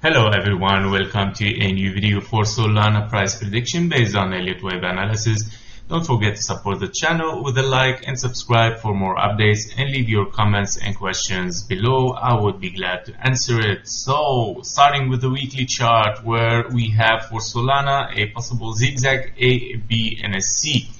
Hello everyone, welcome to a new video for Solana price prediction based on Elliott Wave analysis. Don't forget to support the channel with a like and subscribe for more updates, and leave your comments and questions below. I would be glad to answer it. So starting with the weekly chart, where we have for Solana a possible zigzag A, B and a C.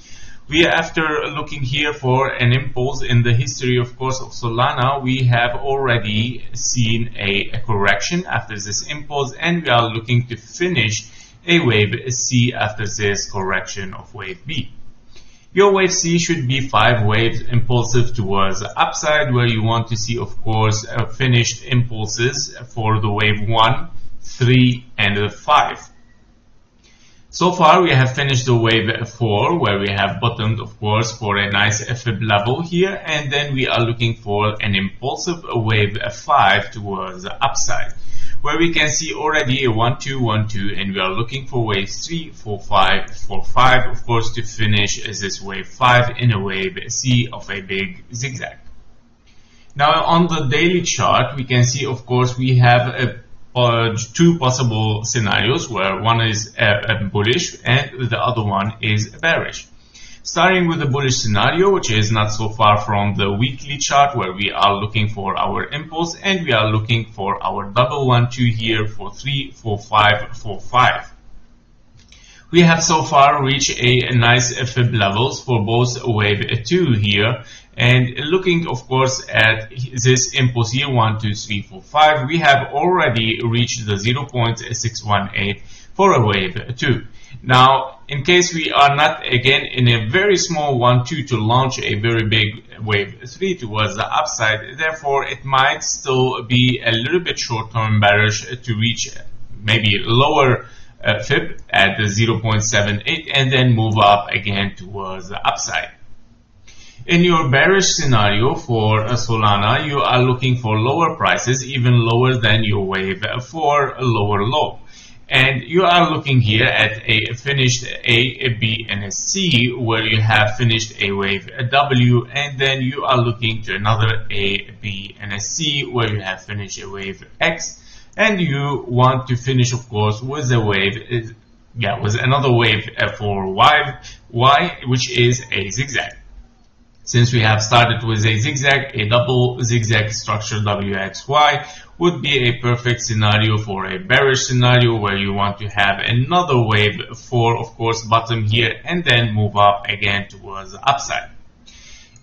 We, after looking here for an impulse in the history, of course, of Solana, we have already seen a correction after this impulse, and we are looking to finish a wave C after this correction of wave B. Your wave C should be 5 waves impulsive towards the upside, where you want to see, of course, finished impulses for the wave 1, 3 and 5. So far we have finished the wave 4, where we have bottomed, of course, for a nice fib level here, and then we are looking for an impulsive wave 5 towards the upside, where we can see already a 1 2 1 2, and we are looking for waves 3 4 5 4 5, of course, to finish this wave 5 in a wave C of a big zigzag. Now on the daily chart we can see, of course, we have two possible scenarios, where one is bullish and the other one is bearish. Starting with the bullish scenario, which is not so far from the weekly chart, where we are looking for our impulse and we are looking for our double 1 2 here for 3 4 5 4 5. We have so far reached a nice fib levels for both wave 2 here, and looking, of course, at this impulse here 1 2 3 4 5, we have already reached the 0.618 for a wave 2. Now, in case we are not again in a very small 1 2 to launch a very big wave 3 towards the upside, therefore it might still be a little bit short-term bearish to reach maybe lower fib at the 0.78 and then move up again towards the upside. In your bearish scenario for Solana, you are looking for lower prices, even lower than your wave 4 lower low. And you are looking here at a finished A, B and a C, where you have finished a wave W, and then you are looking to another A, B and a C, where you have finished a wave X, and you want to finish, of course, with a wave, with another wave for Y, which is a zigzag. Since we have started with a zigzag, a double zigzag structure WXY would be a perfect scenario for a bearish scenario, where you want to have another wave for, of course, bottom here and then move up again towards the upside.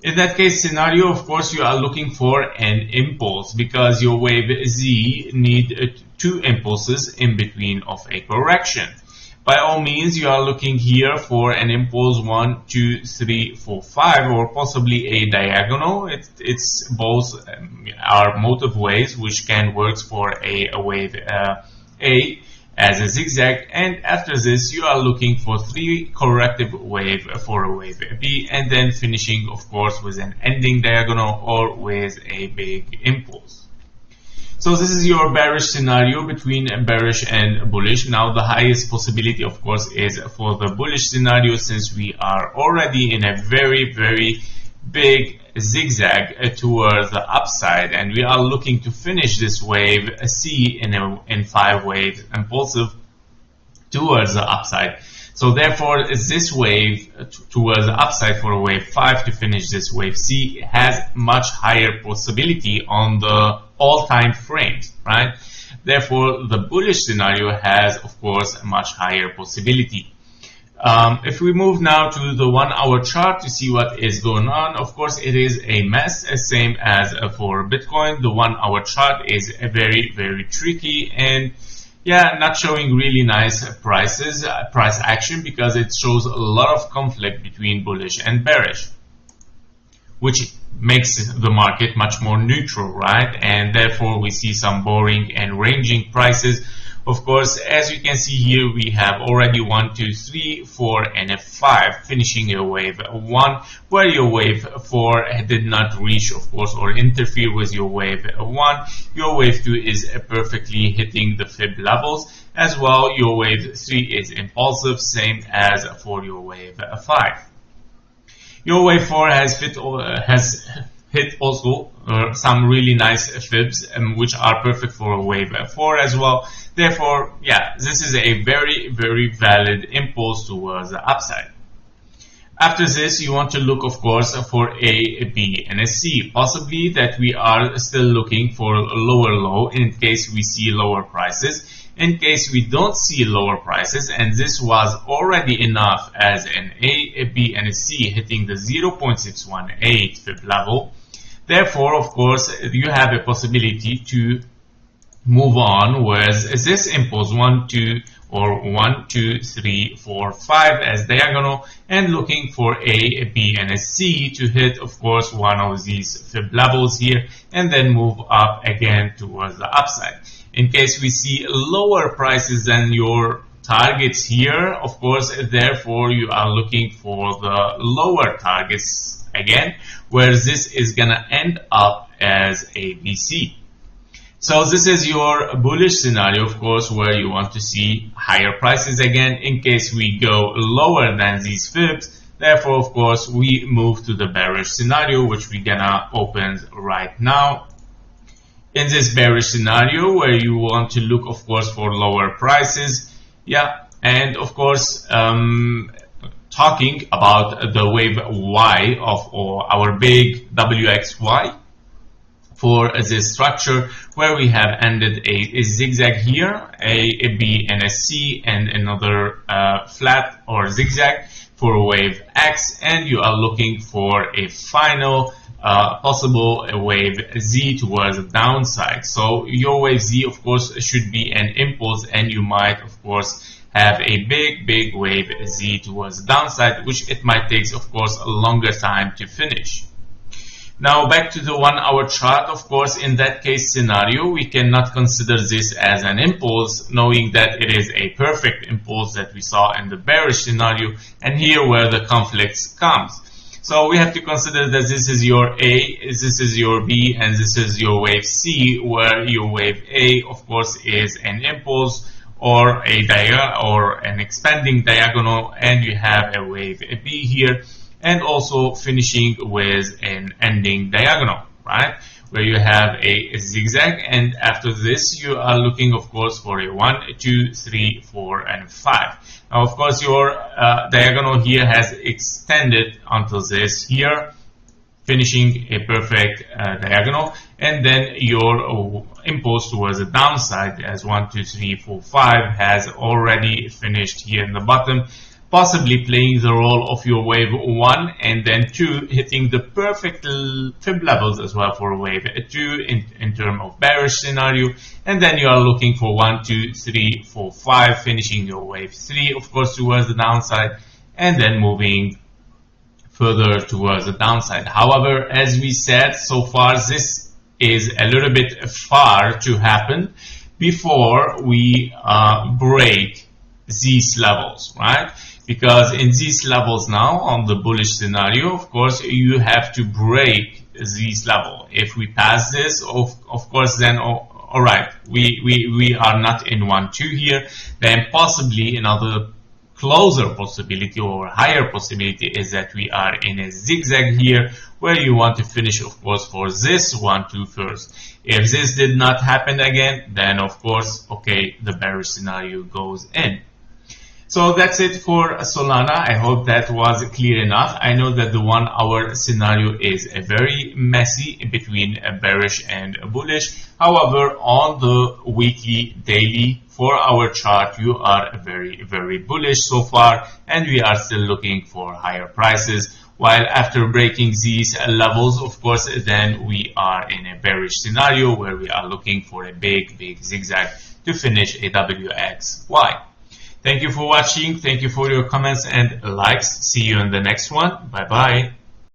In that case scenario, of course, you are looking for an impulse, because your wave Z need 2 impulses in between of a correction. By all means, you are looking here for an impulse 1 2 3 4 5, or possibly a diagonal. It's both are motive waves which can work for a wave A as a zigzag, and after this you are looking for 3 corrective wave for a wave B, and then finishing, of course, with an ending diagonal or with a big impulse. So this is your bearish scenario between bearish and bullish. Now the highest possibility, of course, is for the bullish scenario, since we are already in a very, very big zigzag towards the upside, and we are looking to finish this wave C in 5 waves impulsive towards the upside. So therefore, this wave towards the upside for a wave 5 to finish this wave C has much higher possibility on the all time frames, right? Therefore, the bullish scenario has, of course, a much higher possibility. If we move now to the 1 hour chart to see what is going on, of course, it is a mess, same as for Bitcoin. The 1 hour chart is very, very tricky, and not showing really nice price action, because it shows a lot of conflict between bullish and bearish, which makes the market much more neutral, right? And therefore we see some boring and ranging prices. Of course, as you can see here, we have already 1 2 3 4 and a 5 finishing a wave 1, where your wave 4 did not reach, of course, or interfere with your wave 1. Your wave 2 is perfectly hitting the fib levels as well. Your wave 3 is impulsive, same as for your wave 5. Your wave 4 has hit also some really nice fibs, which are perfect for wave 4 as well. Therefore, yeah, this is a very, very valid impulse towards the upside. After this, you want to look, of course, for A, B, and a C. Possibly that we are still looking for a lower low in case we see lower prices. In case we don't see lower prices, and this was already enough as an A, B, and a C hitting the 0.618 fib level. Therefore, of course, you have a possibility to move on with this impulse 1, 2, or 1, 2, 3, 4, 5 as diagonal, and looking for A, B, and a C to hit, of course, one of these fib levels here, and then move up again towards the upside. In case we see lower prices than your targets here, of course, therefore you are looking for the lower targets again, where this is gonna end up as a BC. So this is your bullish scenario, of course, where you want to see higher prices again in case we go lower than these fibs. Therefore, of course, we move to the bearish scenario, which we're gonna open right now. In this bearish scenario, where you want to look, of course, for lower prices, yeah, and of course, talking about the wave Y of our big WXY for this structure, where we have ended a zigzag here, a B and a C, and another flat or zigzag for wave X, and you are looking for a final possible wave Z towards the downside. So your wave Z, of course, should be an impulse, and you might, of course, have a big wave Z towards the downside, which it might take, of course, a longer time to finish. Now back to the 1 hour chart. Of course, in that case scenario, we cannot consider this as an impulse, knowing that it is a perfect impulse that we saw in the bearish scenario, and here where the conflicts comes. So we have to consider that this is your A, this is your B, and this is your wave C, where your wave A, of course, is an impulse or an expanding diagonal, and you have a wave B here, and also finishing with an ending diagonal, right, where you have a zigzag, and after this you are looking, of course, for a 1, 2, 3, 4, and 5. Now, of course, your diagonal here has extended until this here, finishing a perfect diagonal, and then your impulse towards the downside as 1, 2, 3, 4, 5 has already finished here in the bottom, possibly playing the role of your wave 1, and then 2 hitting the perfect fib levels as well for wave 2 in terms of bearish scenario, and then you are looking for 1, 2, 3, 4, 5, finishing your wave 3, of course, towards the downside, and then moving further towards the downside. However, as we said, so far this is a little bit far to happen before we break these levels, right? Because in these levels now, on the bullish scenario, of course, you have to break these levels. If we pass this, of course, then all right, we are not in 1, 2 here. Then possibly another closer possibility or higher possibility is that we are in a zigzag here, where you want to finish, of course, for this 1, 2 first. If this did not happen again, then of course, okay, the bearish scenario goes in. So that's it for Solana. I hope that was clear enough. I know that the 1 hour scenario is a very messy between a bearish and a bullish. However, on the weekly, daily, 4 hour chart, you are very bullish so far, and we are still looking for higher prices. While after breaking these levels, of course, then we are in a bearish scenario where we are looking for a big zigzag to finish a WXY. Thank you for watching. Thank you for your comments and likes. See you in the next one. Bye bye.